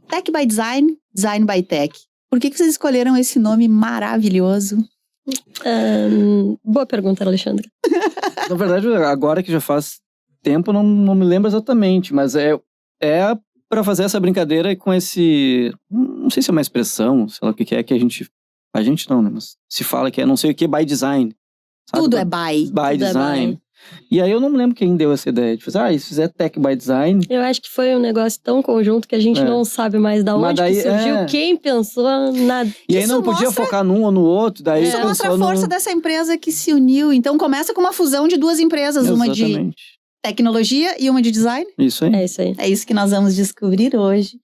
Tech by Design, Design by Tech. Por que vocês escolheram esse nome maravilhoso? Boa pergunta, Alexandre. Na verdade, agora que já faz tempo, não me lembro exatamente, mas é para fazer essa brincadeira com esse... Não sei se é uma expressão, sei lá o que é que a gente não, né? Mas se fala que é não sei o que by design. Sabe? Tudo é by. By design. E aí eu não me lembro quem deu essa ideia de fazer, se fizer tech by design... Eu acho que foi um negócio tão conjunto que a gente não sabe mais da onde que surgiu, quem pensou, nada. E aí não podia focar num ou no outro, daí... Isso mostra a força dessa empresa que se uniu. Então começa com uma fusão de duas empresas, Exatamente. Uma de tecnologia e uma de design. Isso aí. É isso aí. É isso que nós vamos descobrir hoje.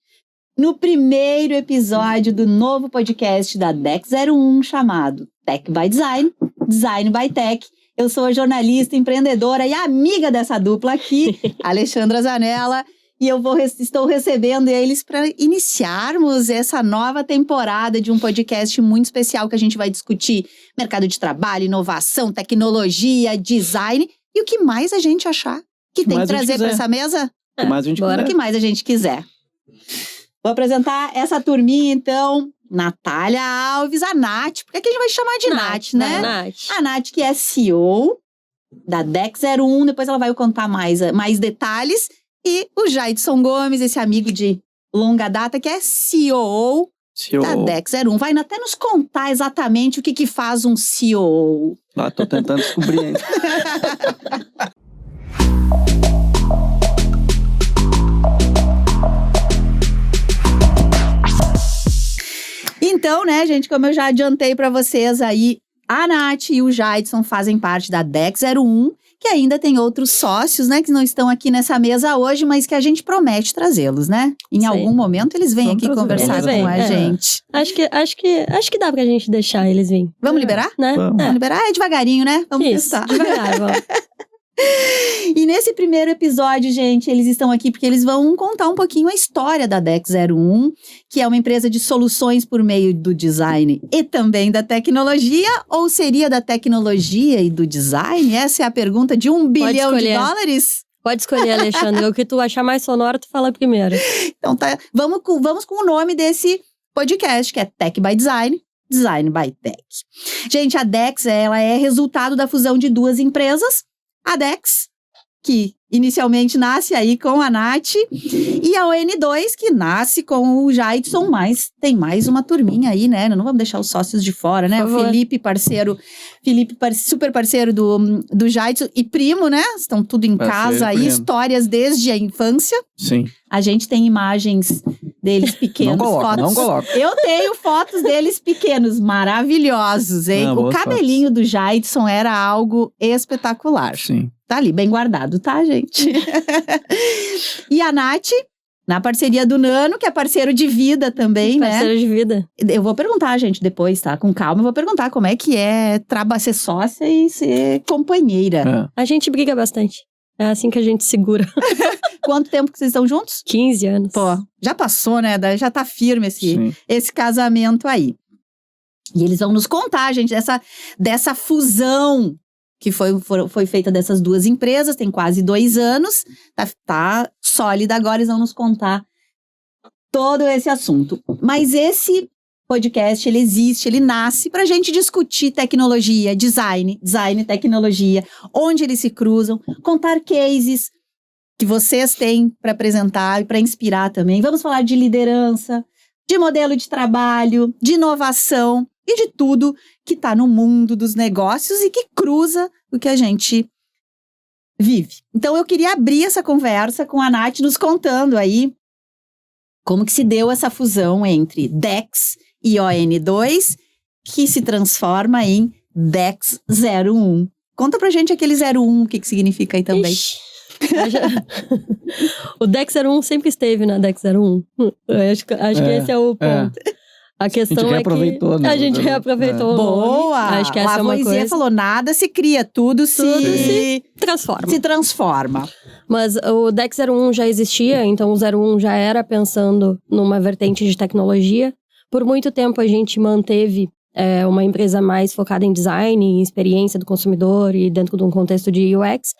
No primeiro episódio do novo podcast da Dex 01, chamado Tech by Design, Design by Tech. Eu sou a jornalista, empreendedora e amiga dessa dupla aqui, Alexandra Zanella, e estou recebendo eles para iniciarmos essa nova temporada de um podcast muito especial que a gente vai discutir mercado de trabalho, inovação, tecnologia, design e o que mais a gente achar que tem que trazer para essa mesa. O que mais a gente quiser. O que mais a gente quiser. Vou apresentar essa turminha, então. Natália Alves, a Nath, porque aqui a gente vai chamar de Nath, né? Nath. A Nath, que é CEO da Dex 01, depois ela vai contar mais detalhes. E o Jaidson Gomes, esse amigo de longa data, que é CEO da Dex 01. Vai até nos contar exatamente o que faz um CEO. Tô tentando descobrir ainda. Então, né, gente, como eu já adiantei pra vocês aí, a Nath e o Jaidson fazem parte da Dex 01, que ainda tem outros sócios, né, que não estão aqui nessa mesa hoje, mas que a gente promete trazê-los, né? Em algum momento eles vêm aqui conversar com a gente. Acho que dá pra gente deixar eles virem. Vamos liberar? Né? Vamos liberar? É devagarinho, né? Vamos testar. Devagar, vamos. E nesse primeiro episódio, gente, eles estão aqui porque eles vão contar um pouquinho a história da Dex 01, que é uma empresa de soluções por meio do design e também da tecnologia, ou seria da tecnologia e do design? Essa é a pergunta de $1 bilhão. Pode escolher, Alexandre. O que tu achar mais sonoro, tu fala primeiro. Então tá, vamos com o nome desse podcast, que é Tech by Design, Design by Tech. Gente, a Dex, ela é resultado da fusão de duas empresas. A Dex, que inicialmente nasce aí com a Nath, e a ON2, que nasce com o Jaidson, mas tem mais uma turminha aí, né? Não vamos deixar os sócios de fora, né? O Felipe, super parceiro do Jaidson e primo, né? Estão tudo em casa aí, histórias desde a infância. Sim. A gente tem imagens deles pequenos, não coloca. Eu tenho fotos deles pequenos, maravilhosos, hein? O cabelinho do Jaidson era algo espetacular. Sim. Tá ali, bem guardado, tá, gente? E a Nath, na parceria do Nano, que é parceiro de vida também, né? Parceiro de vida. Eu vou perguntar, gente, depois, tá? Com calma, eu vou perguntar como é que é ser sócia e ser companheira. A gente briga bastante. É assim que a gente segura. Quanto tempo que vocês estão juntos? 15 anos. Pô, já passou, né? Já tá firme esse casamento aí. E eles vão nos contar, gente, dessa fusão que foi feita dessas duas empresas, tem quase 2 anos, tá sólida agora, eles vão nos contar todo esse assunto. Mas esse podcast, ele existe, ele nasce pra gente discutir tecnologia, design e tecnologia, onde eles se cruzam, contar cases que vocês têm para apresentar e para inspirar também. Vamos falar de liderança, de modelo de trabalho, de inovação e de tudo que está no mundo dos negócios e que cruza o que a gente vive. Então, eu queria abrir essa conversa com a Nath nos contando aí como que se deu essa fusão entre Dex e ON2, que se transforma em Dex 01. Conta pra gente aquele 01, o que significa aí também. Ixi. O Dex 01 sempre esteve na Dex 01. Acho que esse é o ponto. A questão é que a gente reaproveitou. Boa! Acho que essa é uma coisa. Falou, nada se cria, tudo se transforma. Se transforma. Mas o Dex 01 já existia, então o 01 já era pensando numa vertente de tecnologia. Por muito tempo a gente manteve uma empresa mais focada em design, em experiência do consumidor e dentro de um contexto de UX.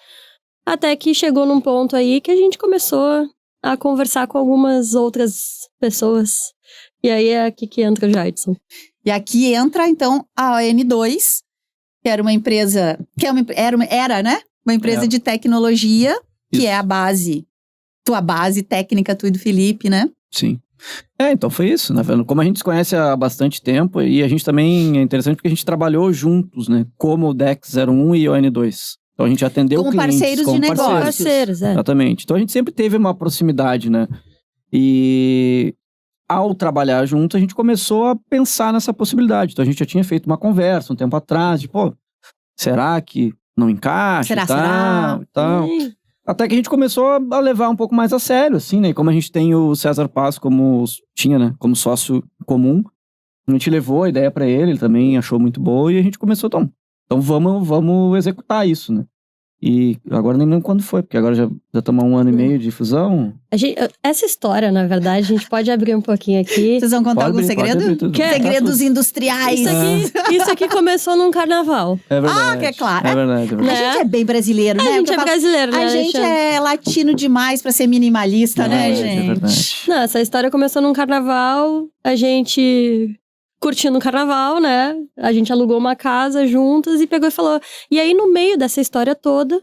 Até que chegou num ponto aí que a gente começou a conversar com algumas outras pessoas. E aí é aqui que entra o Jadson. E aqui entra, então, a ON2, que era uma empresa, era, né? Uma empresa de tecnologia, que é a base, tua base técnica, tu e do Felipe, né? Sim. Então foi isso, né? Como a gente se conhece há bastante tempo, e a gente também é interessante porque a gente trabalhou juntos, né? Como o Dex 01 e o ON2. Então a gente atendeu como clientes. Parceiros de negócios. Parceiros, Exatamente. Então a gente sempre teve uma proximidade, né? E ao trabalhar junto, a gente começou a pensar nessa possibilidade. Então a gente já tinha feito uma conversa um tempo atrás, de será que não encaixa e tal. Até que a gente começou a levar um pouco mais a sério, assim, né? E como a gente tem o César Paz como sócio comum, a gente levou a ideia pra ele também achou muito boa e a gente começou, então vamos executar isso, né? E agora nem lembro quando foi, porque agora já estamos há 1 ano e meio de fusão. Essa história, na verdade, a gente pode abrir um pouquinho aqui. Vocês vão contar algum segredo? Segredos industriais. Isso aqui começou num carnaval. É verdade. Que é claro. É verdade. A gente é bem brasileiro, né? A gente é brasileiro, né? A gente é latino demais pra ser minimalista, né, gente? É verdade. Não, essa história começou num carnaval, a gente curtindo o carnaval, né? A gente alugou uma casa juntas e pegou e falou... E aí, no meio dessa história toda,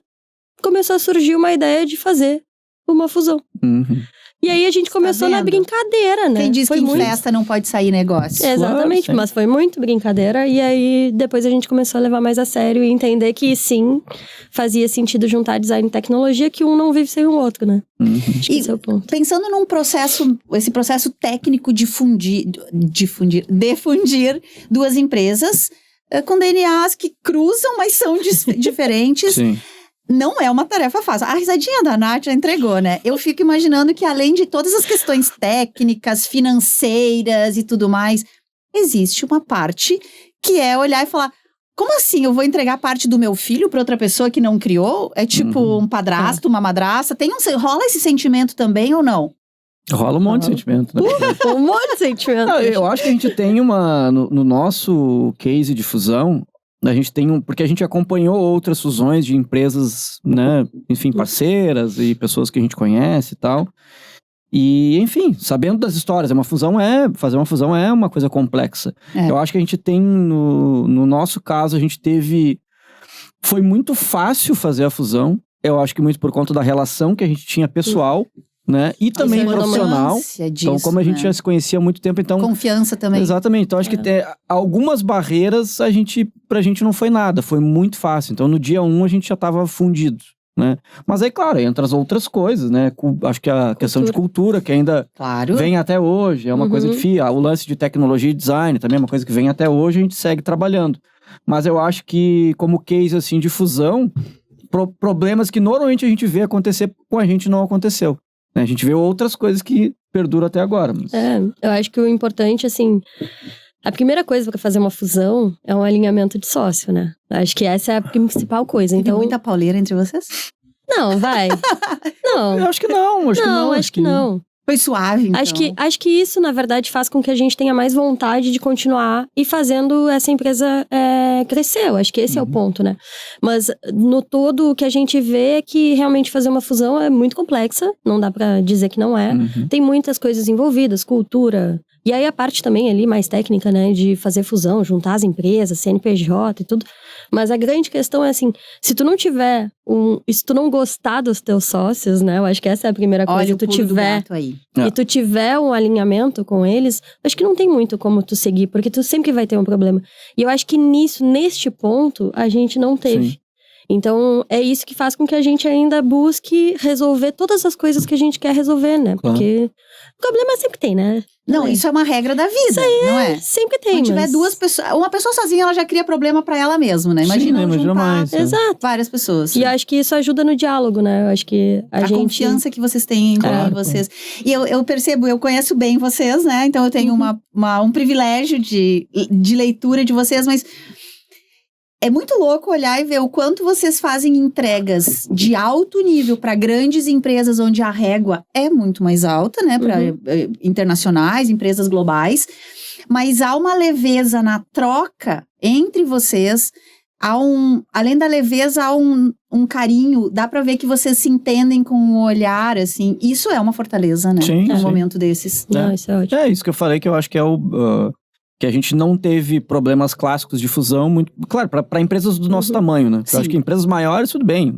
começou a surgir uma ideia de fazer uma fusão. Uhum. E aí, a gente começou na brincadeira, né? Quem diz que em festa não pode sair negócio? Exatamente, claro, mas foi muito brincadeira. E aí, depois a gente começou a levar mais a sério e entender que, sim, fazia sentido juntar design e tecnologia, que um não vive sem o outro, né? Uhum. Acho que esse é o ponto. Pensando num esse processo técnico de defundir duas empresas com DNAs que cruzam, mas são diferentes. Sim. Não é uma tarefa fácil. A risadinha da Nath já entregou, né? Eu fico imaginando que além de todas as questões técnicas, financeiras e tudo mais, existe uma parte que é olhar e falar... Como assim? Eu vou entregar parte do meu filho para outra pessoa que não criou? É tipo um padrasto, uma madrasta? Rola esse sentimento também ou não? Rola um monte de sentimento, né? Um monte de sentimento. Eu acho que a gente tem no nosso case de fusão, a gente tem porque a gente acompanhou outras fusões de empresas, né? Enfim, parceiras e pessoas que a gente conhece e tal. E, enfim, sabendo das histórias, fazer uma fusão é uma coisa complexa. Eu acho que a gente tem, no nosso caso, foi muito fácil fazer a fusão. Eu acho que muito por conta da relação que a gente tinha pessoal, né? E também profissional. Então, como a gente já se conhecia há muito tempo, então... Confiança também. Exatamente. Então, acho que algumas barreiras, pra gente não foi nada. Foi muito fácil. Então, no dia 1, a gente já estava fundido. Né? Mas aí, claro, entra as outras coisas, né? Acho que a questão de cultura, que ainda vem até hoje, é uma coisa difícil. O lance de tecnologia e design também é uma coisa que vem até hoje, a gente segue trabalhando. Mas eu acho que, como case assim, de fusão, problemas que normalmente a gente vê acontecer com a gente não aconteceu. Né? A gente vê outras coisas que perduram até agora. Mas... eu acho que o importante, assim... A primeira coisa para fazer uma fusão é um alinhamento de sócio, né? Acho que essa é a principal coisa. Tem muita pauleira entre vocês? Não, vai. Não. Eu acho que não. Acho que não. Foi suave, então. Acho que isso, na verdade, faz com que a gente tenha mais vontade de continuar e fazendo essa empresa crescer. Eu acho que esse é o ponto, né? Mas, no todo, o que a gente vê é que realmente fazer uma fusão é muito complexa. Não dá pra dizer que não é. Tem muitas coisas envolvidas, cultura... E aí a parte também ali mais técnica, né, de fazer fusão, juntar as empresas, CNPJ e tudo. Mas a grande questão é assim, se tu não tiver se tu não gostar dos teus sócios, né, eu acho que essa é a primeira coisa. Olha o pulo do gato aí. E tu tiver um alinhamento com eles, acho que não tem muito como tu seguir, porque tu sempre vai ter um problema. E eu acho que neste ponto, a gente não teve. Sim. Então, é isso que faz com que a gente ainda busque resolver todas as coisas que a gente quer resolver, né? Porque problema sempre tem, né? Não, isso é uma regra da vida, não é? Sempre tem, Se tiver duas pessoas... Uma pessoa sozinha, ela já cria problema pra ela mesma, né? Imagina juntar mais, Exato. várias pessoas. E acho que isso ajuda no diálogo, né? Eu acho que a gente... confiança que vocês têm em vocês. E eu percebo, eu conheço bem vocês, né? Então eu tenho um privilégio de leitura de vocês, mas... É muito louco olhar e ver o quanto vocês fazem entregas de alto nível para grandes empresas onde a régua é muito mais alta, né? Para internacionais, empresas globais. Mas há uma leveza na troca entre vocês. além da leveza, há um carinho, dá pra ver que vocês se entendem com um olhar, assim, isso é uma fortaleza, né? Sim, num sim. momento desses. Não, isso é ótimo. É isso que eu falei, que eu acho que é que a gente não teve problemas clássicos de fusão, muito claro, para empresas do nosso tamanho, né? Eu acho que empresas maiores, tudo bem,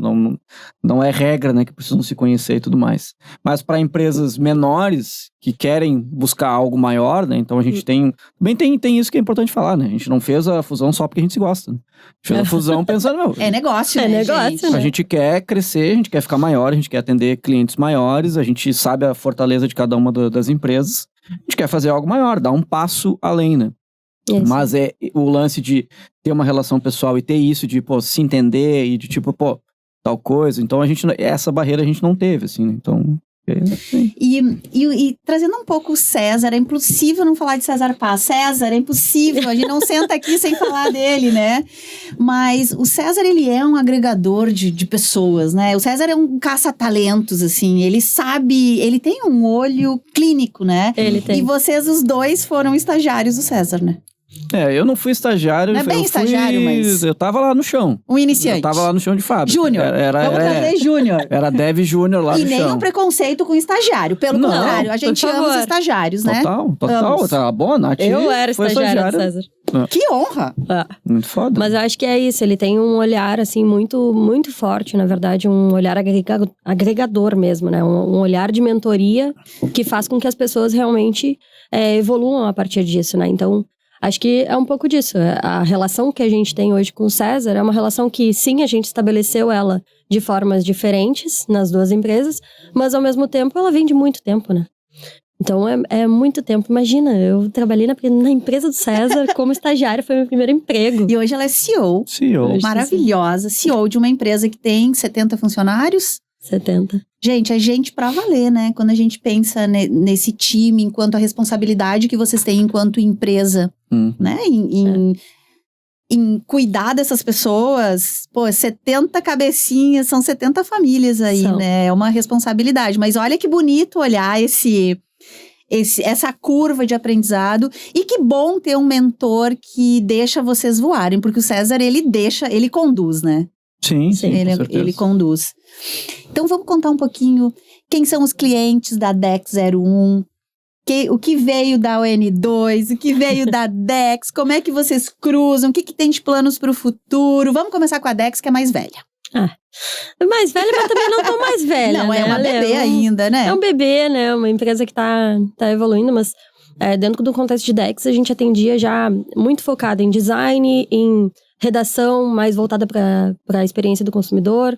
não é regra, né, que precisam se conhecer e tudo mais. Mas para empresas menores que querem buscar algo maior, né? Então a gente também tem isso que é importante falar, né? A gente não fez a fusão só porque a gente se gosta, né? A gente fez a fusão pensando, É negócio, É né, negócio, gente? né? a gente quer crescer, a gente quer ficar maior, a gente quer atender clientes maiores, a gente sabe a fortaleza de cada uma das empresas, a gente quer fazer algo maior, dar um passo além, né? Isso. Mas é o lance de ter uma relação pessoal e ter isso de, se entender e de tipo, tal coisa. Então essa barreira a gente não teve, assim, né? Então... E trazendo um pouco o César, é impossível não falar de César Paz. César, é impossível, a gente não senta aqui sem falar dele, né? Mas o César, ele é um agregador de pessoas, né? O César é um caça-talentos, assim, ele sabe, ele tem um olho clínico, né? Ele tem. E vocês, os dois, foram estagiários do César, né? Eu não fui estagiário. Não é bem estagiário, mas... Eu tava lá no chão. Um iniciante. Eu tava lá no chão de fábrica. Júnior. Vamos trazer Júnior. Era Dev Júnior lá no chão. E nenhum preconceito com estagiário. Pelo Não, contrário, a gente ama os estagiários, né? Total. Tá bom, Nath. Eu era foi estagiária do César. Que honra! Muito foda. Mas eu acho que é isso, ele tem um olhar, assim, muito, muito forte, na verdade, um olhar agregador mesmo, né? Um olhar de mentoria que faz com que as pessoas realmente evoluam a partir disso, né? Então, acho que é um pouco disso. A relação que a gente tem hoje com o César é uma relação que, sim, a gente estabeleceu ela de formas diferentes nas duas empresas, mas, ao mesmo tempo, ela vem de muito tempo, né? Então, é muito tempo. Imagina, eu trabalhei na empresa do César como estagiária, foi meu primeiro emprego. E hoje ela é CEO. CEO. Maravilhosa. CEO de uma empresa que tem 70 funcionários. 70. Gente, é gente pra valer, né? Quando a gente pensa nesse time, enquanto a responsabilidade que vocês têm enquanto empresa, né? Em cuidar dessas pessoas, 70 cabecinhas, são 70 famílias aí, né? É uma responsabilidade. Mas olha que bonito olhar essa curva de aprendizado. E que bom ter um mentor que deixa vocês voarem, porque o César, ele conduz, né? Sim, Ele conduz. Então vamos contar um pouquinho quem são os clientes da DEX 01, o que veio da ON2, o que veio da DEX, como é que vocês cruzam, o que tem de planos para o futuro. Vamos começar com a DEX, que é mais velha. Mais velha, mas também não tão mais velha. Não, né? é uma bebê ainda, né? É um bebê, né? Uma empresa que tá evoluindo, mas dentro do contexto de DEX, a gente atendia já muito focada em design, em redação mais voltada para a experiência do consumidor.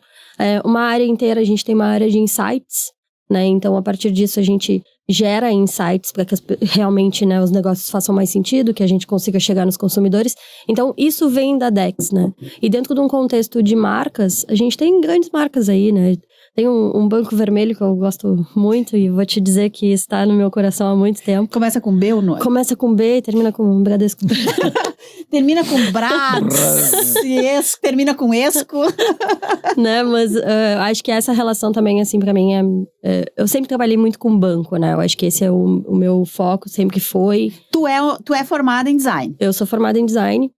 Uma área inteira, a gente tem uma área de insights, né? Então, a partir disso, a gente gera insights para que realmente, né, os negócios façam mais sentido, que a gente consiga chegar nos consumidores. Então, isso vem da DEX, né? E dentro de um contexto de marcas, a gente tem grandes marcas aí, né? Tem um banco vermelho que eu gosto muito e vou te dizer que está no meu coração há muito tempo. Começa com B ou não? Começa com B e termina com Bradesco. Termina com termina com Esco. Né, mas acho que essa relação também, assim, pra mim eu sempre trabalhei muito com banco, né? Eu acho que esse é o meu foco, sempre foi. Tu é formada em design? Eu sou formada em design.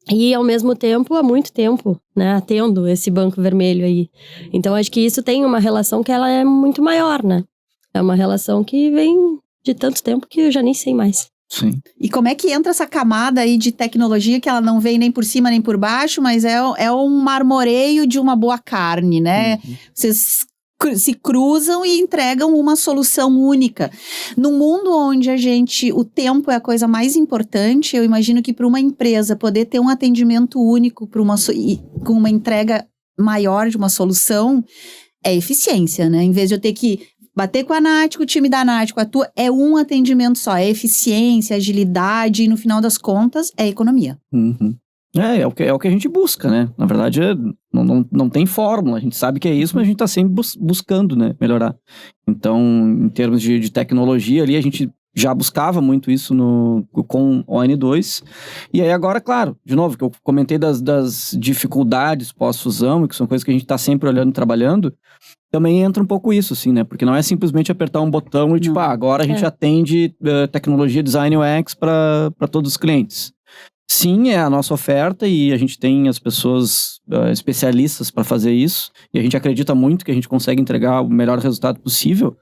E, ao mesmo tempo, há muito tempo, né, atendo esse banco vermelho aí. Então, acho que isso tem uma relação que ela é muito maior, né? É uma relação que vem de tanto tempo que eu já nem sei mais. Sim. E como é que entra essa camada aí de tecnologia que ela não vem nem por cima nem por baixo, mas é um marmoreio de uma boa carne, né? Vocês se cruzam e entregam uma solução única. Num mundo onde o tempo é a coisa mais importante, eu imagino que para uma empresa poder ter um atendimento único com uma entrega maior de uma solução, é eficiência, né? Em vez de eu ter que bater com a Nath, com o time da Nath, com a tua, é um atendimento só, é eficiência, agilidade e no final das contas é economia. É o que a gente busca, né? Na verdade, não tem fórmula. A gente sabe que é isso, mas a gente tá sempre buscando, né, melhorar. Então, em termos de tecnologia ali, a gente já buscava muito isso com o ON2. E aí agora, claro, de novo, que eu comentei das dificuldades pós-fusão, que são coisas que a gente tá sempre olhando e trabalhando, também entra um pouco isso, assim, né? Porque não é simplesmente apertar um botão e tipo, agora a gente atende tecnologia design UX para todos os clientes. sim, é a nossa oferta e a gente tem as pessoas especialistas para fazer isso. E a gente acredita muito que a gente consegue entregar o melhor resultado possível.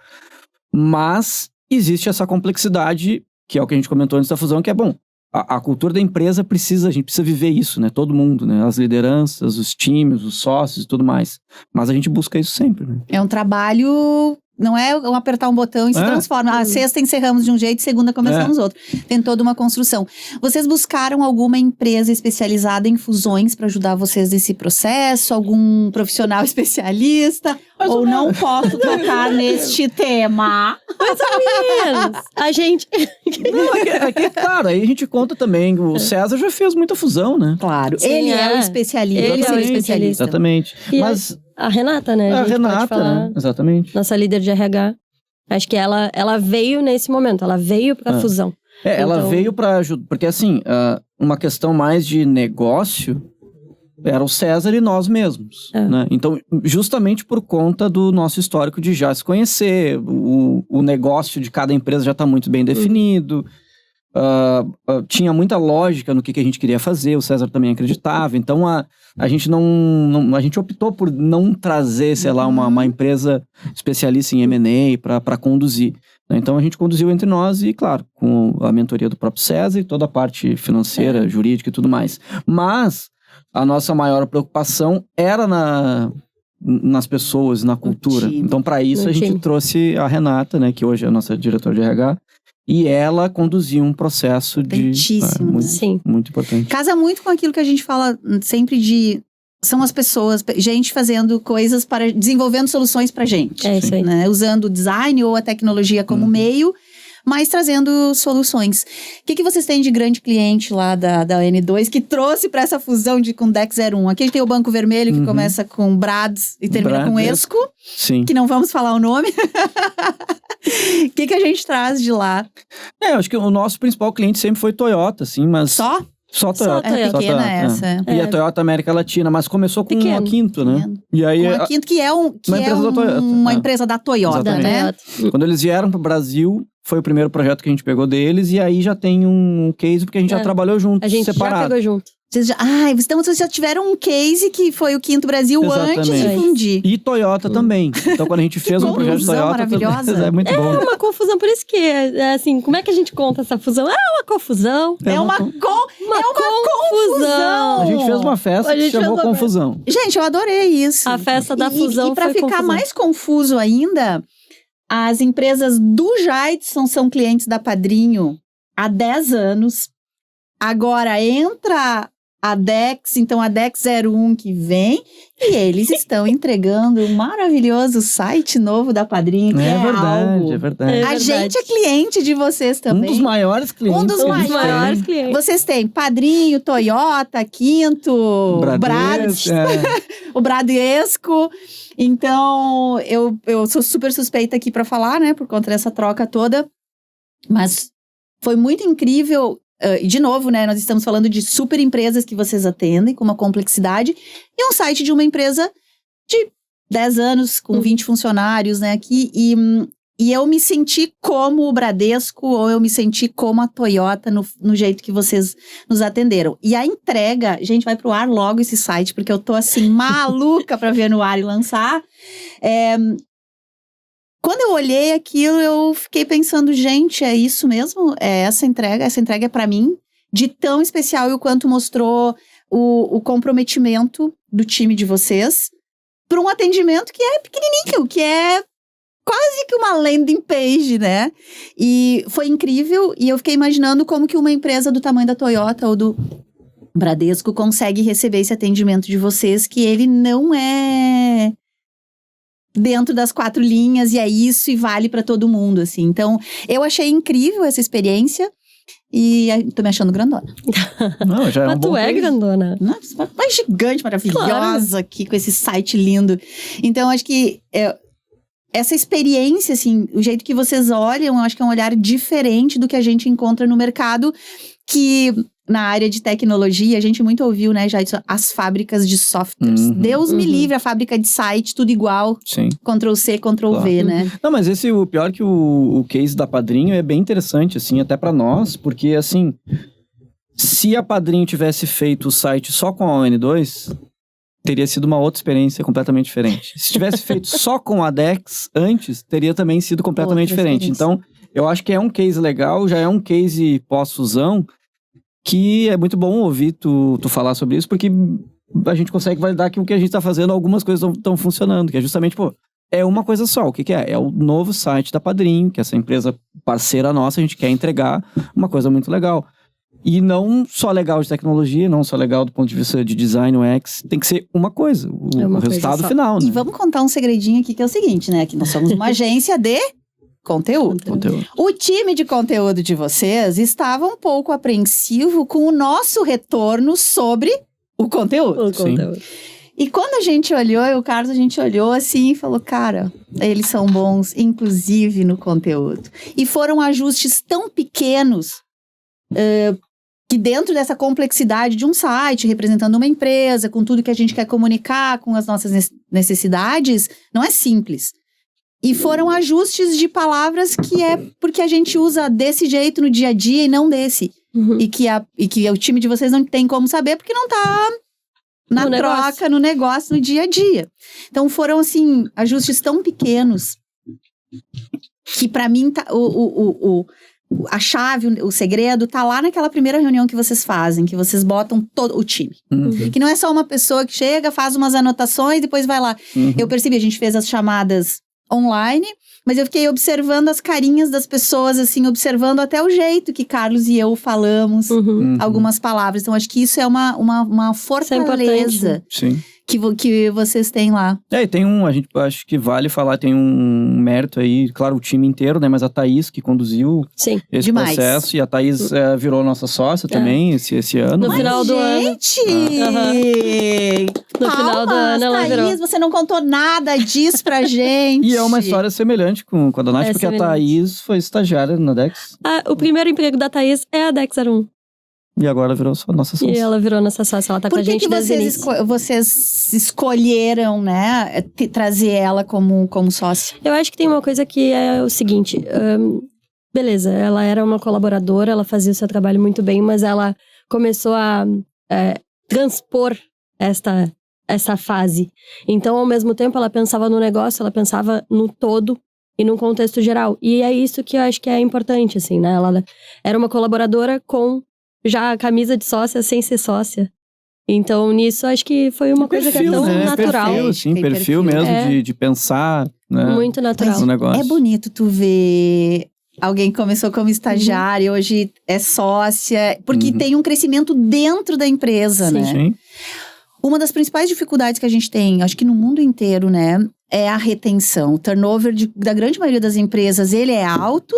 Mas existe essa complexidade, que é o que a gente comentou antes da fusão, que é bom. A cultura da empresa a gente precisa viver isso, né? Todo mundo, né? As lideranças, os times, os sócios e tudo mais. Mas a gente busca isso sempre, né? É um trabalho... Não é apertar um botão e se transforma. A sexta encerramos de um jeito, segunda começamos outro. Tem toda uma construção. Vocês buscaram alguma empresa especializada em fusões para ajudar vocês nesse processo? Algum profissional especialista? Ou não posso tocar neste tema? Mais ou menos. A gente... Não, claro, aí a gente conta também. O César já fez muita fusão, né? Claro. Sim, ele é o especialista. Ele é o especialista. Exatamente. E Mas... A Renata, né? A gente Renata, pode falar. né? Exatamente. Nossa líder de RH. Acho que ela veio nesse momento. Ela veio pra fusão. Ela Então- veio para ajudar. Porque assim, uma questão mais de negócio era o César e nós mesmos. Né? Então, justamente por conta do nosso histórico de já se conhecer, o negócio de cada empresa já está muito bem definido. Tinha muita lógica no que a gente queria fazer, o César também acreditava. Então, a gente a gente optou por não trazer, sei lá, uma empresa especialista em M&A para conduzir. Então, a gente conduziu entre nós e, claro, com a mentoria do próprio César e toda a parte financeira, jurídica e tudo mais. Mas a nossa maior preocupação era nas pessoas, na cultura. Então, para isso, a gente trouxe a Renata, né, que hoje é a nossa diretora de RH, e ela conduziu um processo muito importante. Casa muito com aquilo que a gente fala sempre de... São as pessoas, gente fazendo coisas desenvolvendo soluções pra gente. É isso aí. Né? Usando o design ou a tecnologia como meio, mas trazendo soluções. O que vocês têm de grande cliente lá da N2 que trouxe para essa fusão com Dex 01? Aqui a gente tem o Banco Vermelho, que começa com Brads e termina com Esco. Sim. Que não vamos falar o nome. O que a gente traz de lá? Eu acho que o nosso principal cliente sempre foi Toyota, assim, mas... Só Toyota. Só É pequena essa. E a Toyota América Latina, mas começou com a Quinto, né? E aí, a Quinto, que é uma empresa da Toyota, né? Quando eles vieram para o Brasil, foi o primeiro projeto que a gente pegou deles, e aí já tem um case, porque a gente já trabalhou junto, a gente separado. já pegou junto. Então vocês já tiveram um case que foi o Quinto Brasil antes de fundir. E Toyota também. Então quando a gente fez um projeto de Toyota... maravilhosa. É muito bom. É uma confusão, por isso que assim, como é que a gente conta essa fusão? É uma confusão. É uma confusão. A gente fez uma festa que se chamou Confusão. Gente, eu adorei isso. A festa da fusão e pra foi ficar confusão. mais confuso ainda, as empresas do Jadson são clientes da Padrinho há 10 anos. Agora entra a Dex, então a Dex 01 que vem, e eles estão entregando um maravilhoso site novo da Padrinho, que é verdade, é verdade. A gente é cliente de vocês também. Um dos maiores clientes. Um dos maiores clientes. Vocês têm Padrinho, Toyota, Quinto, Brads, o Bradesco. Então, eu sou super suspeita aqui para falar, né, por conta dessa troca toda. Mas foi muito incrível. E de novo, né, nós estamos falando de super empresas que vocês atendem, com uma complexidade, e um site de uma empresa de 10 anos, com 20 funcionários, né, aqui, e eu me senti como o Bradesco, ou eu me senti como a Toyota no jeito que vocês nos atenderam. E a entrega, gente, vai pro ar logo esse site, porque eu tô, assim, maluca pra ver no ar e lançar. Quando eu olhei aquilo, eu fiquei pensando, gente, é isso mesmo? Essa entrega é pra mim, de tão especial, e o quanto mostrou o comprometimento do time de vocês para um atendimento que é pequenininho, que é quase que uma landing page, né? E foi incrível, e eu fiquei imaginando como que uma empresa do tamanho da Toyota ou do Bradesco consegue receber esse atendimento de vocês, que ele não é dentro das 4 linhas, e é isso, e vale pra todo mundo, assim. Então, eu achei incrível essa experiência, e tô me achando grandona. Não, já é Mas tu é grandona. Nossa, mais gigante, maravilhosa, claro, aqui, com esse site lindo. Então, acho que essa experiência, assim, o jeito que vocês olham, eu acho que é um olhar diferente do que a gente encontra no mercado, que na área de tecnologia, a gente muito ouviu, né, já as fábricas de softwares. Deus me livre, a fábrica de site, tudo igual. Sim. Ctrl+C, Ctrl+V, né? Não, mas o pior que o case da Padrinho é bem interessante, assim, até pra nós, porque, assim, se a Padrim tivesse feito o site só com a ON2, teria sido uma outra experiência completamente diferente. Se tivesse feito só com a Dex antes, teria também sido completamente diferente. Então, eu acho que é um case legal, já é um case pós-fusão, que é muito bom ouvir tu falar sobre isso, porque a gente consegue validar que o que a gente tá fazendo, algumas coisas estão funcionando, que é justamente, é uma coisa só. O que é? É o novo site da Padrim, que essa empresa parceira nossa, a gente quer entregar uma coisa muito legal. E não só legal de tecnologia, não só legal do ponto de vista de design UX, tem que ser uma coisa, o resultado final, né? E vamos contar um segredinho aqui, que é o seguinte, né? Que nós somos uma agência de conteúdo. O time de conteúdo de vocês estava um pouco apreensivo com o nosso retorno sobre o conteúdo. E quando a gente olhou, o Carlos, a gente olhou assim e falou, cara, eles são bons, inclusive no conteúdo. E foram ajustes tão pequenos, que dentro dessa complexidade de um site, representando uma empresa, com tudo que a gente quer comunicar, com as nossas necessidades, não é simples. E foram ajustes de palavras que é porque a gente usa desse jeito no dia a dia e não desse. Uhum. E que o time de vocês não tem como saber porque não tá na troca, no negócio, no dia a dia. Então foram, assim, ajustes tão pequenos que pra mim a chave, o segredo tá lá naquela primeira reunião que vocês fazem, que vocês botam todo o time. Uhum. Que não é só uma pessoa que chega, faz umas anotações e depois vai lá. Uhum. Eu percebi, a gente fez as chamadas online, mas eu fiquei observando as carinhas das pessoas, assim, observando até o jeito que Carlos e eu falamos algumas palavras. Então, acho que isso é uma fortaleza que vocês têm lá. E tem a gente acho que vale falar, tem um mérito aí, claro, o time inteiro, né? Mas a Thaís que conduziu esse processo, e a Thaís virou nossa sócia também esse ano. No final do ano. Gente! No final do ano ela virou. Thaís, você não contou nada disso pra gente. E é uma história semelhante com a da Nath, porque a Thaís foi estagiária na Dex. O primeiro emprego da Thaís é a Dex 01. E agora virou nossa sócia. E ela virou nossa sócia, ela tá com a gente desde o início. Por que vocês escolheram, né, trazer ela como sócia? Eu acho que tem uma coisa que é o seguinte, beleza, ela era uma colaboradora, ela fazia o seu trabalho muito bem, mas ela começou a transpor essa fase. Então, ao mesmo tempo, ela pensava no negócio, ela pensava no todo e no contexto geral. E é isso que eu acho que é importante, assim, né? Ela era uma colaboradora com já a camisa de sócia sem ser sócia. Então, nisso, acho que foi uma coisa que é tão natural. Perfil mesmo de pensar, né? Muito natural. No negócio. É bonito tu ver alguém que começou como estagiária, hoje é sócia, porque tem um crescimento dentro da empresa, né? Sim. Uma das principais dificuldades que a gente tem, acho que no mundo inteiro, né, é a retenção. O turnover da grande maioria das empresas, ele é alto.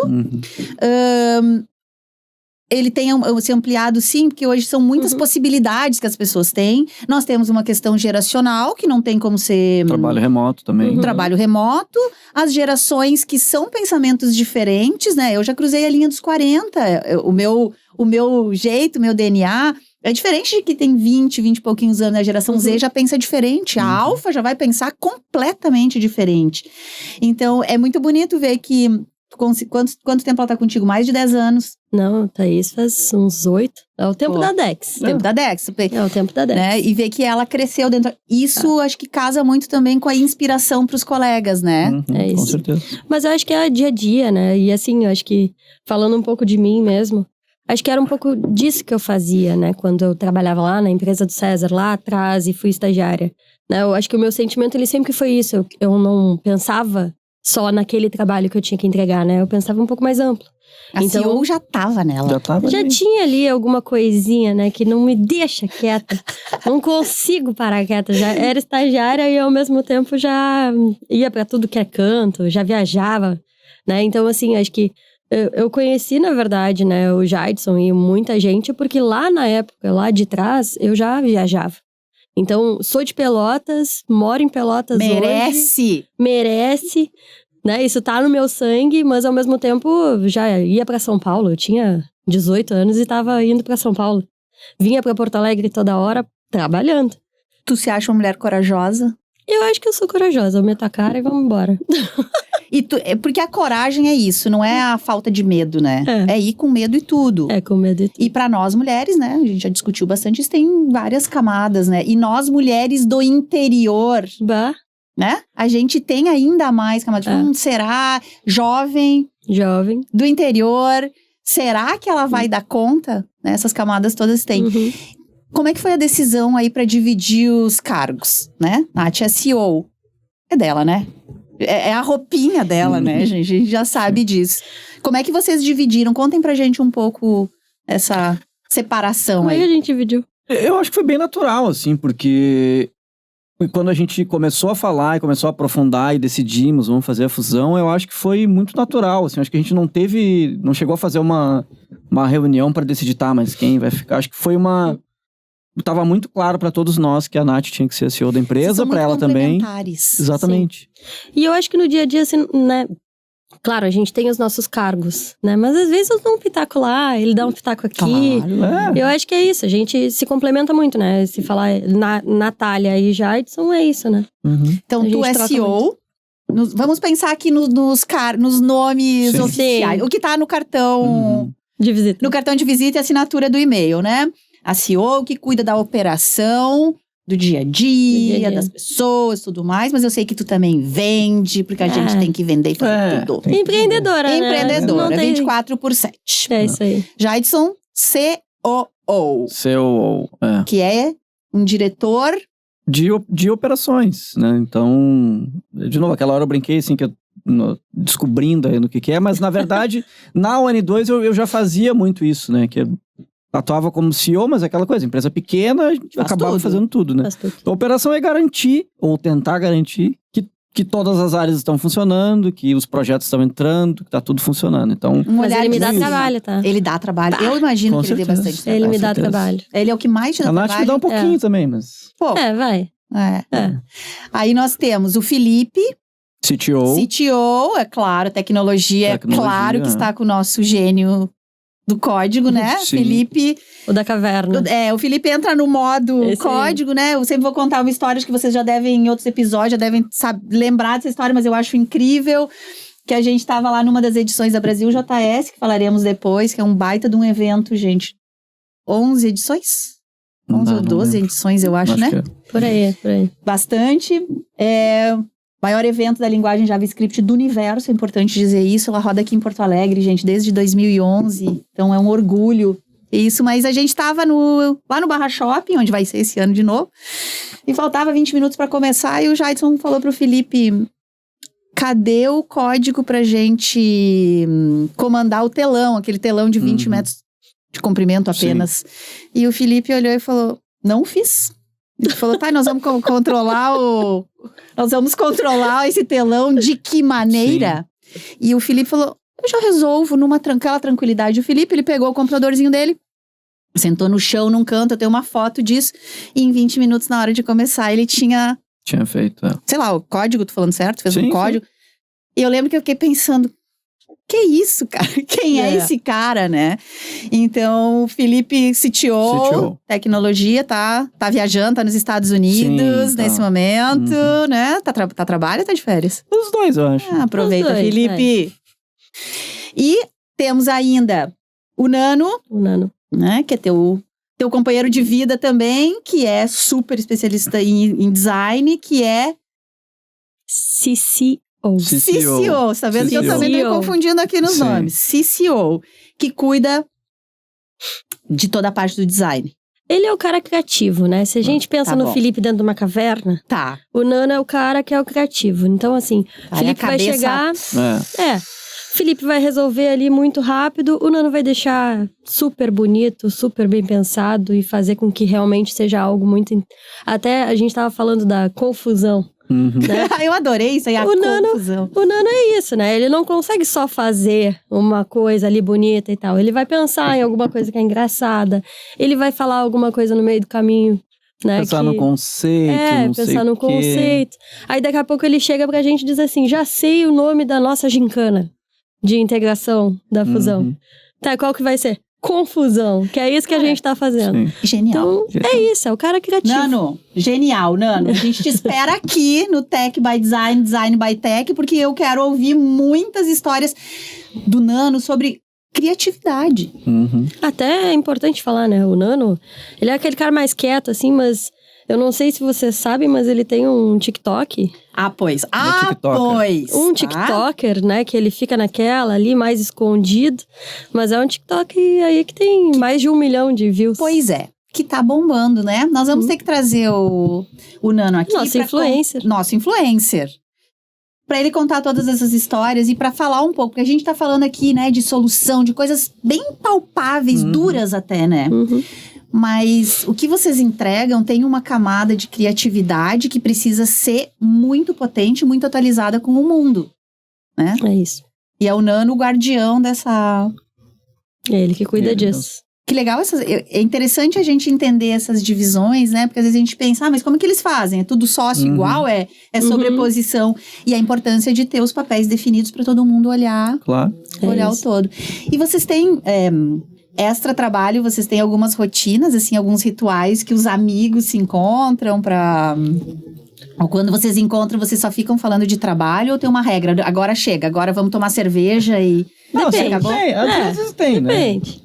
Ele tem se ampliado, sim, porque hoje são muitas possibilidades que as pessoas têm. Nós temos uma questão geracional, que não tem como ser... Trabalho remoto também. Trabalho remoto. As gerações que são pensamentos diferentes, né? Eu já cruzei a linha dos 40. O meu jeito, o meu DNA... É diferente de que tem 20 e pouquinhos anos. A geração Z já pensa diferente. A Alfa já vai pensar completamente diferente. Então, é muito bonito ver que... Quanto tempo ela tá contigo? Mais de 10 anos. Não, Thaís faz uns 8. É o tempo da Dex. O tempo da Dex. É o tempo da Dex. Né? E ver que ela cresceu dentro... Isso acho que casa muito também com a inspiração pros colegas, né? É isso. Com certeza. Mas eu acho que é dia a dia, né? E assim, eu acho que, falando um pouco de mim mesmo, acho que era um pouco disso que eu fazia, né? Quando eu trabalhava lá na empresa do César, lá atrás, e fui estagiária. Né? Eu acho que o meu sentimento, ele sempre foi isso. Eu não pensava só naquele trabalho que eu tinha que entregar, né? Eu pensava um pouco mais amplo. Então, CEO já tava nela. Já tinha ali alguma coisinha, né? Que não me deixa quieta. Não consigo parar quieta. Já era estagiária e ao mesmo tempo já ia pra tudo que é canto. Já viajava, né? Então, assim, acho que eu conheci, na verdade, né? O Jadson e muita gente. Porque lá na época, lá de trás, eu já viajava. Então, sou de Pelotas, moro em Pelotas hoje. Merece, né? Isso tá no meu sangue, mas ao mesmo tempo já ia pra São Paulo. Eu tinha 18 anos e tava indo pra São Paulo. Vinha pra Porto Alegre toda hora, trabalhando. Tu se acha uma mulher corajosa? Eu acho que eu sou corajosa. Eu meto a cara e vamos embora. Porque a coragem é isso, não é a falta de medo, né? É ir com medo e tudo. É, com medo e tudo. E pra nós mulheres, né? A gente já discutiu bastante, isso tem várias camadas, né? E nós mulheres do interior, né? A gente tem ainda mais camadas. Será? Jovem do interior, será que ela vai dar conta? Né? Essas camadas todas têm. Como é que foi a decisão aí pra dividir os cargos, né? Nath é CEO. É dela, né? É a roupinha dela, né, gente? A gente já sabe disso. Como é que vocês dividiram? Contem pra gente um pouco essa separação Como aí. Como é que a gente dividiu? Eu acho que foi bem natural, assim, porque quando a gente começou a falar e começou a aprofundar e decidimos, vamos fazer a fusão, eu acho que foi muito natural, assim. Acho que a gente não chegou a fazer uma reunião pra decidir, mas quem vai ficar? Acho que foi tava muito claro pra todos nós que a Nath tinha que ser a CEO da empresa, pra ela também. Exatamente. Sim. E eu acho que no dia a dia, assim, né? Claro, a gente tem os nossos cargos, né? Mas às vezes eu dou um pitaco lá, ele dá um pitaco aqui. Claro, Eu acho que é isso, a gente se complementa muito, né? Se falar Natália e Jadson, é isso, né? Então, tu é CEO. Vamos pensar aqui nos nomes oficiais. O que tá no cartão de visita. No cartão de visita e assinatura do e-mail, né? A CEO que cuida da operação, do dia a dia, das pessoas, tudo mais. Mas eu sei que tu também vende, porque a gente tem que vender e fazer tudo. Empreendedora, né? Empreendedora, 24/7. É isso aí. Jadson, COO. COO, Que é um diretor... De operações, né? Então, de novo, aquela hora eu brinquei assim, descobrindo aí no que é, mas na verdade, na ON2 eu já fazia muito isso, né? Que atuava como CEO, mas aquela coisa, empresa pequena, a gente acabava fazendo tudo, né? A operação é garantir, ou tentar garantir, que todas as áreas estão funcionando, que os projetos estão entrando, que tá tudo funcionando. Então, mas ele me dá trabalho, tá? Ele dá trabalho. Eu imagino que ele dê bastante trabalho. Ele me dá trabalho. Ele é o que mais te dá trabalho. A Nath me dá um pouquinho também, mas... vai. Aí nós temos o Felipe... CTO, é claro, tecnologia, é claro que está com o nosso gênio do código, né? Sim. Felipe... O da caverna. O Felipe entra no modo código, né? Eu sempre vou contar uma história que vocês já devem, em outros episódios, já devem lembrar dessa história, mas eu acho incrível que a gente estava lá numa das edições da Brasil JS, que falaremos depois, que é um baita de um evento, gente. 11 edições? 11 ou 12 edições, eu acho, né? Por aí. Bastante. Maior evento da linguagem JavaScript do universo, é importante dizer isso. Ela roda aqui em Porto Alegre, gente, desde 2011. Então é um orgulho isso. Mas a gente estava lá no Barra Shopping, onde vai ser esse ano de novo. E faltava 20 minutos para começar. E o Jadson falou pro Felipe: cadê o código pra gente comandar o telão? Aquele telão de 20 metros de comprimento apenas. Sim. E o Felipe olhou e falou: não fiz. Ele falou: nós vamos controlar esse telão de que maneira? Sim. E o Felipe falou: eu já resolvo numa tranquilidade. O Felipe, ele pegou o computadorzinho dele, sentou no chão, num canto, eu tenho uma foto disso, e em 20 minutos, na hora de começar, ele tinha feito, sei lá, o código, tô falando certo? Fez sim, um código. Sim. E eu lembro que eu fiquei pensando: que isso, cara? Quem é esse cara, né? Então, o Felipe CTO, tecnologia, tá viajando, tá nos Estados Unidos nesse momento, né? Tá trabalho ou tá de férias? Os dois, eu acho. Aproveita, Felipe. E temos ainda o Nano, né? Que é teu companheiro de vida também, que é super especialista em design, que é... CCO, tá vendo? Que eu também tô confundindo aqui nos nomes. CCO, que cuida de toda a parte do design. Ele é o cara criativo, né? Se a gente pensa no Felipe dentro de uma caverna, o Nano é o cara que é o criativo. Então, assim, Felipe vai chegar... Felipe vai resolver ali muito rápido, o Nano vai deixar super bonito, super bem pensado e fazer com que realmente seja algo muito... Até a gente tava falando da confusão. Né? Eu adorei isso aí, confusão. O Nano é isso, né? Ele não consegue só fazer uma coisa ali bonita e tal. Ele vai pensar em alguma coisa que é engraçada. Ele vai falar alguma coisa no meio do caminho, né? Pensar no conceito, pensar no conceito. Aí daqui a pouco ele chega pra gente e diz assim: já sei o nome da nossa gincana de integração da fusão. Tá, qual que vai ser? confusão, que é isso que a gente tá fazendo. Sim. Genial. Então, é isso, é o cara criativo. Nano, genial, Nano. A gente te espera aqui no Tech by Design, Design by Tech, porque eu quero ouvir muitas histórias do Nano sobre criatividade. Uhum. Até é importante falar, né? O Nano, ele é aquele cara mais quieto, assim, mas eu não sei se você sabe, mas ele tem um TikTok. Ah, pois. Um TikToker, né? Que ele fica naquela ali, mais escondido. Mas é um TikTok aí que tem mais de 1 milhão de views. Pois é. Que tá bombando, né? Nós vamos ter que trazer o Nano aqui. Nosso influencer. Nosso influencer. Pra ele contar todas essas histórias e pra falar um pouco. Porque a gente tá falando aqui, né, de solução, de coisas bem palpáveis, duras até, né? Uhum. Mas o que vocês entregam tem uma camada de criatividade que precisa ser muito potente, muito atualizada com o mundo, né? É isso. E é o Nano o guardião dessa... É ele que cuida disso. Que legal, é interessante a gente entender essas divisões, né? Porque às vezes a gente pensa, mas como que eles fazem? É tudo sócio igual? É sobreposição. E a importância de ter os papéis definidos para todo mundo olhar, Claro. olhar o todo. E vocês têm... extra trabalho, vocês têm algumas rotinas, assim, alguns rituais que os amigos se encontram pra... Ou quando vocês encontram, vocês só ficam falando de trabalho ou tem uma regra? Agora chega, agora vamos tomar cerveja e... Não, Depende. acabou? Às vezes tem, né? Depende.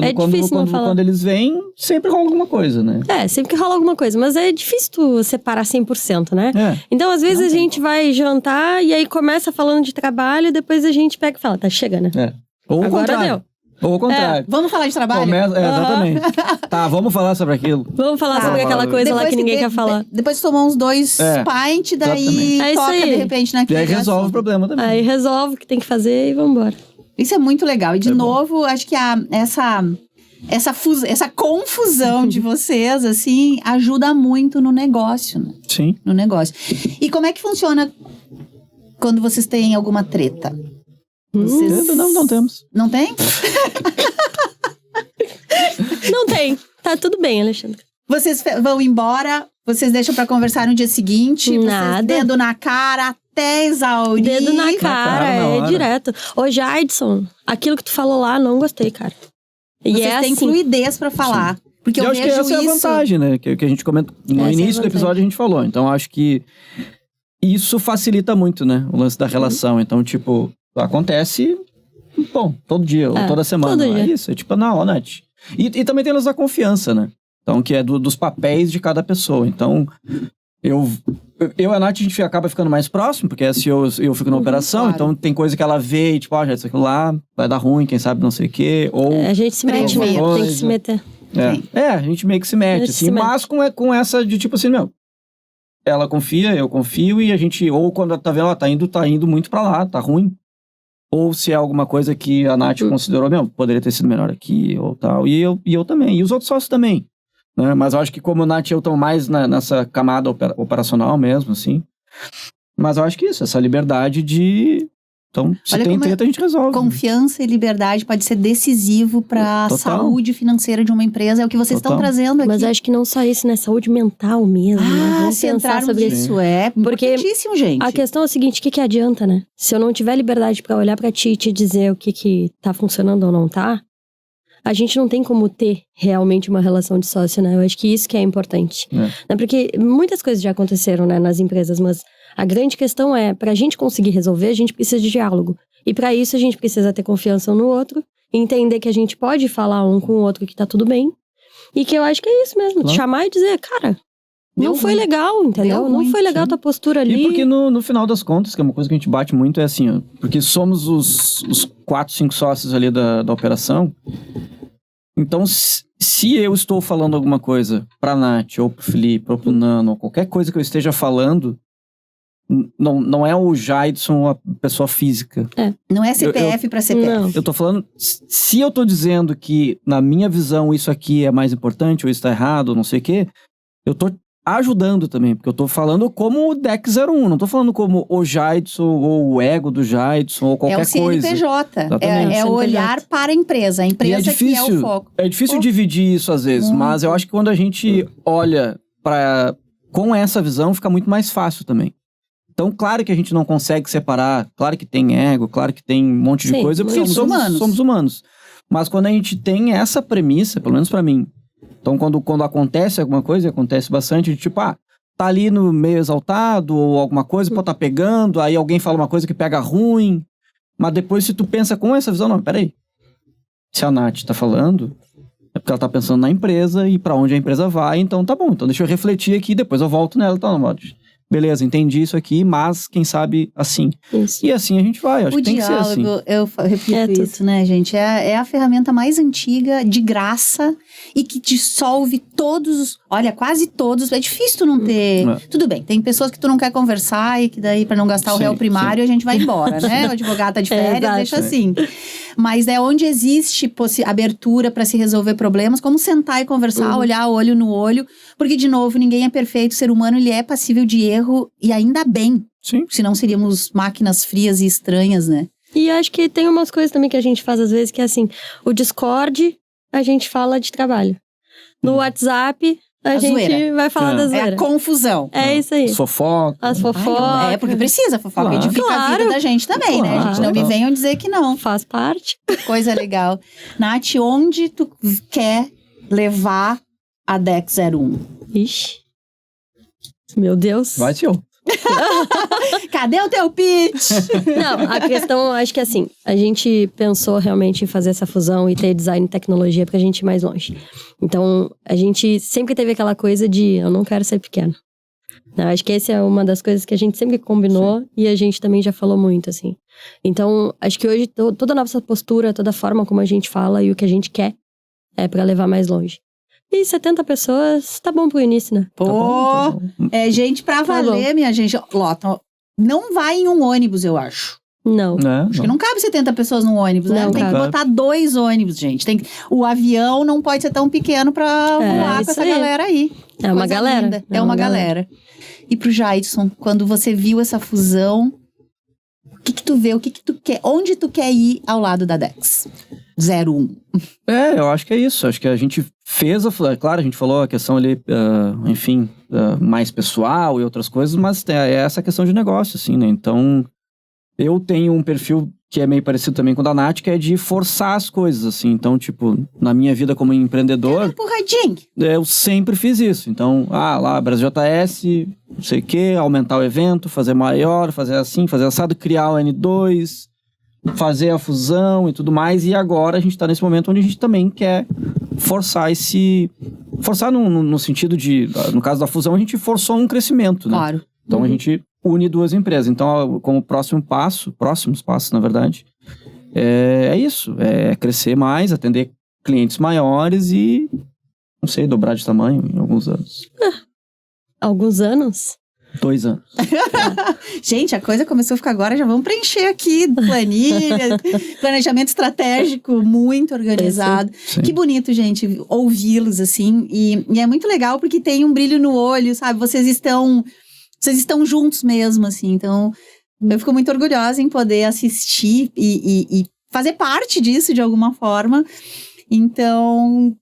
É difícil não falar. Quando eles vêm, sempre rola alguma coisa, né? Sempre que rola alguma coisa. Mas é difícil tu separar 100%, né? Então, às vezes, a gente vai jantar e aí começa falando de trabalho e depois a gente pega e fala, tá, chega, né? Ou o Agora contrário. deu. Ou o contrário. Vamos falar de trabalho? Exatamente. Tá, vamos falar sobre aquilo. Vamos falar sobre aquela coisa lá que ninguém quer falar. Depois tomar uns 2 pint, daí exatamente. toca de repente naquele E aí resolve o problema também. Aí resolve o que tem que fazer e vambora. Isso é muito legal. E de novo, acho que essa confusão de vocês, assim, ajuda muito no negócio, né? Sim. No negócio. E como é que funciona quando vocês têm alguma treta? Não temos. Não tem? Não tem. Tá tudo bem, Alexandre. Vocês vão embora, vocês deixam pra conversar no dia seguinte? Nada. Vocês dedo na cara até exaurir? Dedo na cara, na hora. direto. Ô, Jadson, aquilo que tu falou lá, não gostei, cara. E Vocês têm fluidez pra falar. Sim. Porque eu acho vejo que essa é a vantagem, né? Que a gente comenta no início do episódio, a gente falou. Então, acho que isso facilita muito, né? O lance da relação. Então, tipo, acontece, bom, todo dia, ou toda semana. Todo dia. É isso, é tipo, não, Nath. E também tem o lance da confiança, né? Então, que é dos papéis de cada pessoa. Então, eu e a Nath, a gente acaba ficando mais próximo, porque eu fico na operação, claro. Então tem coisa que ela vê e tipo, já isso aqui lá vai dar ruim, quem sabe não sei o quê. Ou a gente se mete mesmo, tem que se meter. a gente meio que se mete, assim, mas com essa de tipo assim, ela confia, eu confio, e a gente, ou quando ela tá vendo, ela tá indo muito pra lá, tá ruim. Ou se é alguma coisa que a Nath considerou, poderia ter sido melhor aqui, ou tal. E eu também, e os outros sócios também. Né? Mas eu acho que como o Nath e eu estão mais nessa camada operacional mesmo, assim. Mas eu acho que isso, essa liberdade de... Então, se tem treta, a gente resolve. Confiança e liberdade pode ser decisivo para a saúde financeira de uma empresa. É o que vocês estão trazendo aqui. Mas acho que não só isso, né? Saúde mental mesmo. Né? Vamos pensar sobre isso. Porque importantíssimo, gente. A questão é o seguinte, o que adianta, né? Se eu não tiver liberdade para olhar para ti e te dizer o que tá funcionando ou não tá, a gente não tem como ter realmente uma relação de sócio, né? Eu acho que isso que é importante. Né? Porque muitas coisas já aconteceram, né, nas empresas, mas a grande questão é, pra gente conseguir resolver, a gente precisa de diálogo. E pra isso a gente precisa ter confiança um no outro, entender que a gente pode falar um com o outro que tá tudo bem. E que eu acho que é isso mesmo, chamar e dizer, cara, não foi legal, entendeu? Não foi legal tua postura ali. E porque no final das contas, que é uma coisa que a gente bate muito, é assim, ó, porque somos os 4, 5 sócios ali da operação. Então, se eu estou falando alguma coisa pra Nath, ou pro Felipe, ou pro Nano, ou qualquer coisa que eu esteja falando, não é o Jadson a pessoa física. Não é CPF pra CPF. Não. Eu tô falando, se eu tô dizendo que, na minha visão, isso aqui é mais importante, ou isso tá errado, ou não sei o quê, eu tô ajudando também, porque eu tô falando como o Deck 01, não tô falando como o Jadson, ou o ego do Jadson, ou qualquer coisa. É o CNPJ, é olhar para a empresa difícil, que é o foco. É difícil dividir isso às vezes, mas eu acho que quando a gente olha com essa visão, fica muito mais fácil também. Então, claro que a gente não consegue separar, claro que tem ego, claro que tem um monte de coisa, porque somos humanos. Mas quando a gente tem essa premissa, pelo menos pra mim, então quando acontece alguma coisa, e acontece bastante, tipo, tá ali no meio exaltado, ou alguma coisa, pode tá pegando, aí alguém fala uma coisa que pega ruim, mas depois se tu pensa com essa visão, não, peraí, se a Nath tá falando, é porque ela tá pensando na empresa e pra onde a empresa vai, então tá bom, então deixa eu refletir aqui, depois eu volto nela, tá, beleza, entendi isso aqui, mas quem sabe assim. Isso. E assim a gente vai, acho que tem que ser assim. Eu repito isso, né, gente? É a ferramenta mais antiga, de graça, e que dissolve quase todos. É difícil tu não ter... Tudo bem, tem pessoas que tu não quer conversar e que daí, pra não gastar o réu primário, a gente vai embora, né? O advogado tá de férias, deixa assim. Mas é onde existe abertura pra se resolver problemas, como sentar e conversar, olhar olho no olho, porque, de novo, ninguém é perfeito, o ser humano, ele é passível de erro, e ainda bem. Sim. Senão seríamos máquinas frias e estranhas, né? E acho que tem umas coisas também que a gente faz às vezes, que é assim, o Discord, a gente fala de trabalho. No WhatsApp, a gente zoeira. Vai falar da zoeira. É a confusão. É isso aí. As fofocas. Porque precisa, fofoca edifica a vida da gente também, né? A gente não me venham dizer que não. Faz parte. Coisa legal. Nath, onde tu quer levar a DEX 01? Ixi. Meu Deus. Vai, tio. Cadê o teu pitch? Não, a questão, acho que assim, a gente pensou realmente em fazer essa fusão e ter design e tecnologia pra gente ir mais longe. Então, a gente sempre teve aquela coisa de, eu não quero ser pequeno. Não, acho que essa é uma das coisas que a gente sempre combinou. Sim. E a gente também já falou muito, assim. Então, acho que hoje toda a nossa postura, toda a forma como a gente fala e o que a gente quer é pra levar mais longe. E 70 pessoas, tá bom pro início, né? Pô, tá bom. É gente pra valer, minha gente. Lota, não vai em um ônibus, eu acho. Não. Acho que não cabe 70 pessoas num ônibus, né? Tem que botar 2 ônibus, gente. O avião não pode ser tão pequeno pra voar com essa galera aí. É uma galera. Linda. É uma galera. E pro Jaidson, quando você viu essa fusão, o que tu vê? O que tu quer? Onde tu quer ir ao lado da DEX 01? Eu acho que é isso. Acho que a gente fez, claro, a gente falou a questão ali, mais pessoal e outras coisas, mas é essa questão de negócio, assim, né? Então, eu tenho um perfil que é meio parecido também com o da Nath, que é de forçar as coisas, assim. Então, tipo, na minha vida como empreendedor... Eu sempre fiz isso. Então, lá, Brasil JS, não sei o quê, aumentar o evento, fazer maior, fazer assim, fazer assado, criar o N2, fazer a fusão e tudo mais. E agora a gente tá nesse momento onde a gente também quer forçar Forçar no sentido de... No caso da fusão, a gente forçou um crescimento, né? Claro. Então, a gente une 2 empresas. Então, como próximos passos, na verdade, é isso. É crescer mais, atender clientes maiores e, não sei, dobrar de tamanho em alguns anos. Alguns anos? 2 anos. Gente, a coisa começou a ficar agora, já vamos preencher aqui planilha, planejamento estratégico muito organizado. Sim. Que bonito, gente, ouvi-los assim. E é muito legal porque tem um brilho no olho, sabe? Vocês estão juntos mesmo, assim. Então, eu fico muito orgulhosa em poder assistir e fazer parte disso de alguma forma. Então,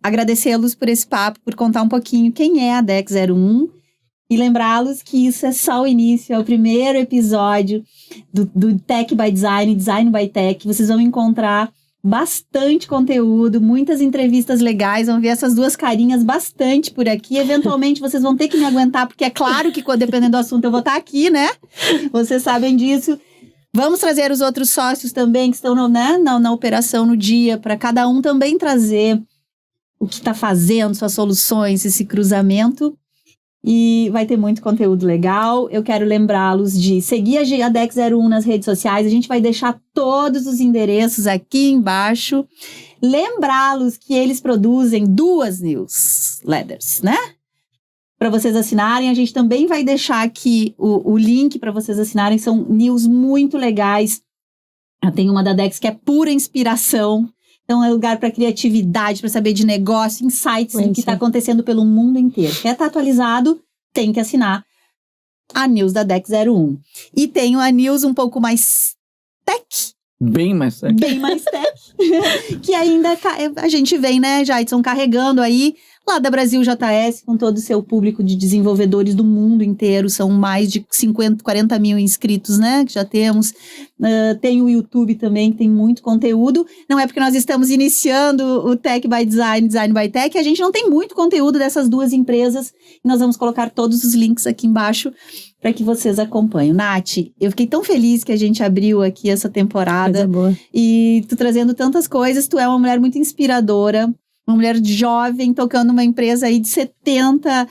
agradecê-los por esse papo, por contar um pouquinho quem é a DEX 01 e lembrá-los que isso é só o início, é o primeiro episódio do Tech by Design, Design by Tech. Vocês vão encontrar bastante conteúdo, muitas entrevistas legais, vão ver essas 2 carinhas bastante por aqui. Eventualmente vocês vão ter que me aguentar, porque é claro que dependendo do assunto eu vou estar aqui, né? Vocês sabem disso. Vamos trazer os outros sócios também que estão na operação no dia, para cada um também trazer o que está fazendo, suas soluções, esse cruzamento. E vai ter muito conteúdo legal. Eu quero lembrá-los de seguir a DEX 01 nas redes sociais. A gente vai deixar todos os endereços aqui embaixo. Lembrá-los que eles produzem 2 newsletters, né? Para vocês assinarem. A gente também vai deixar aqui o link para vocês assinarem. São news muito legais. Tem uma da DEX que é pura inspiração. Então, é lugar para criatividade, para saber de negócio, insights do que está acontecendo pelo mundo inteiro. Quer estar atualizado? Tem que assinar a news da DEX 01. E tem a news um pouco mais tech. Bem mais tech. Bem mais tech. Que ainda a gente vem, né, Jaidson, carregando aí lá da Brasil JS, com todo o seu público de desenvolvedores do mundo inteiro, são mais de 40 mil inscritos, né, que já temos. Tem o YouTube também, que tem muito conteúdo. Não é porque nós estamos iniciando o Tech by Design, Design by Tech, a gente não tem muito conteúdo dessas duas empresas, e nós vamos colocar todos os links aqui embaixo para que vocês acompanhem. Nath, eu fiquei tão feliz que a gente abriu aqui essa temporada. Coisa boa. E tu trazendo tantas coisas, tu é uma mulher muito inspiradora, uma mulher jovem, tocando uma empresa aí de 70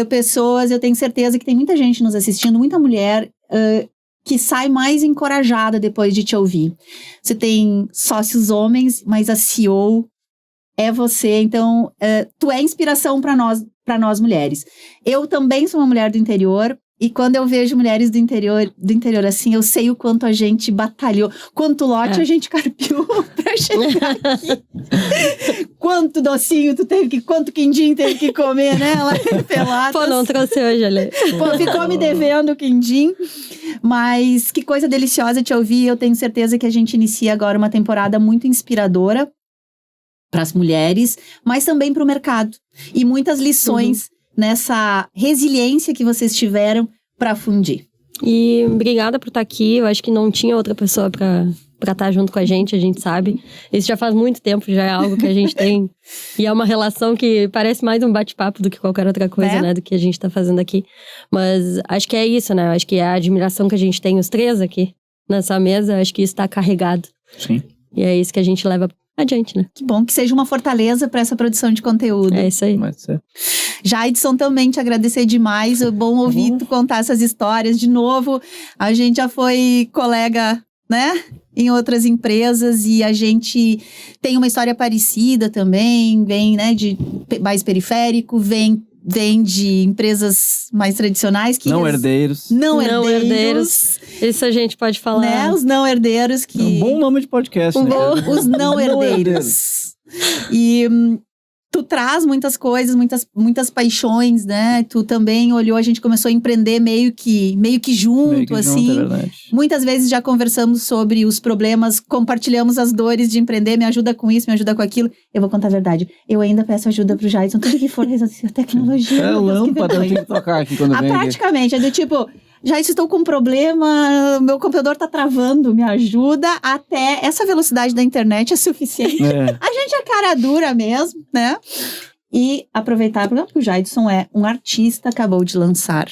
pessoas. Eu tenho certeza que tem muita gente nos assistindo, muita mulher que sai mais encorajada depois de te ouvir. Você tem sócios homens, mas a CEO é você, então tu é inspiração para nós mulheres. Eu também sou uma mulher do interior, e quando eu vejo mulheres do interior assim, eu sei o quanto a gente batalhou, quanto lote a gente carpiou pra chegar aqui. Quanto docinho quanto quindim teve que comer, né? Lá em Pelotas. Pô, não trouxe hoje, Ale. Pô, ficou me devendo o quindim. Mas que coisa deliciosa te ouvir. Eu tenho certeza que a gente inicia agora uma temporada muito inspiradora para as mulheres, mas também para o mercado. E muitas lições nessa resiliência que vocês tiveram para fundir. E obrigada por estar aqui. Eu acho que não tinha outra pessoa para estar junto com a gente sabe. Isso já faz muito tempo, já é algo que a gente tem. E é uma relação que parece mais um bate-papo do que qualquer outra coisa, né? Do que a gente tá fazendo aqui. Mas acho que é isso, né? Acho que é a admiração que a gente tem, os três aqui nessa mesa, acho que isso tá carregado. Sim. E é isso que a gente leva adiante, né? Que bom que seja uma fortaleza para essa produção de conteúdo. É isso aí. Jaidson, também te agradecer demais. É bom ouvir tu contar essas histórias de novo. A gente já foi colega, né, em outras empresas, e a gente tem uma história parecida também. Vem, né, de mais periférico, vem de empresas mais tradicionais. Que não herdeiros. Não herdeiros. Isso a gente pode falar. Né? Os não herdeiros que... É um bom nome de podcast, né? Os não herdeiros. E tu traz muitas coisas, muitas paixões, né? Tu também olhou, a gente começou a empreender meio que junto, assim. É verdade. Muitas vezes já conversamos sobre os problemas, compartilhamos as dores de empreender, me ajuda com isso, me ajuda com aquilo. Eu vou contar a verdade, eu ainda peço ajuda pro Jaidson, tudo que for tecnologia. É lâmpada, eu tenho que tocar aqui quando vem. Praticamente, é do tipo... Já estou com um problema, meu computador tá travando, me ajuda. Até essa velocidade da internet é suficiente. A gente é cara dura mesmo, né? E aproveitar, porque o Jaidson é um artista, acabou de lançar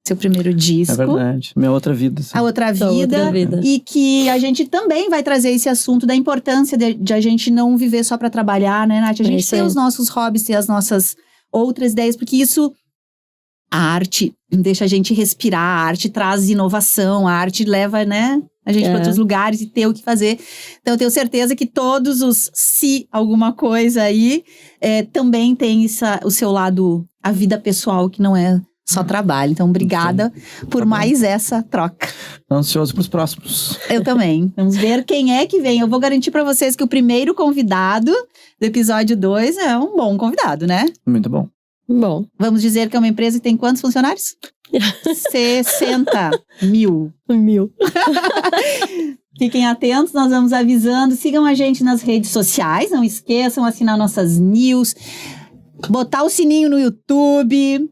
seu primeiro disco. É verdade, minha outra vida. Sim. A outra vida. E que a gente também vai trazer esse assunto da importância de a gente não viver só para trabalhar, né, Nath? A gente tem os nossos hobbies e as nossas outras ideias, porque isso... A arte deixa a gente respirar, a arte traz inovação, a arte leva, né, a gente para outros lugares e ter o que fazer. Então, eu tenho certeza que todos os alguma coisa aí também tem o seu lado, a vida pessoal, que não é só trabalho. Então, obrigada por mais essa troca. Ansioso para os próximos. Eu também. Vamos ver quem é que vem. Eu vou garantir para vocês que o primeiro convidado do episódio 2 é um bom convidado, né? Muito bom. Bom. Vamos dizer que é uma empresa que tem quantos funcionários? 60 mil. Fiquem atentos, nós vamos avisando. Sigam a gente nas redes sociais. Não esqueçam, assinar nossas news. Botar o sininho no YouTube.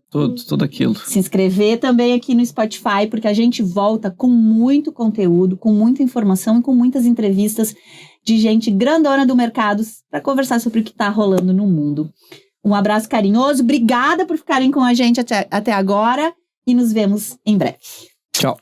Tudo aquilo. Se inscrever também aqui no Spotify, porque a gente volta com muito conteúdo, com muita informação e com muitas entrevistas de gente grandona do mercado para conversar sobre o que está rolando no mundo. Um abraço carinhoso, obrigada por ficarem com a gente até agora e nos vemos em breve. Tchau.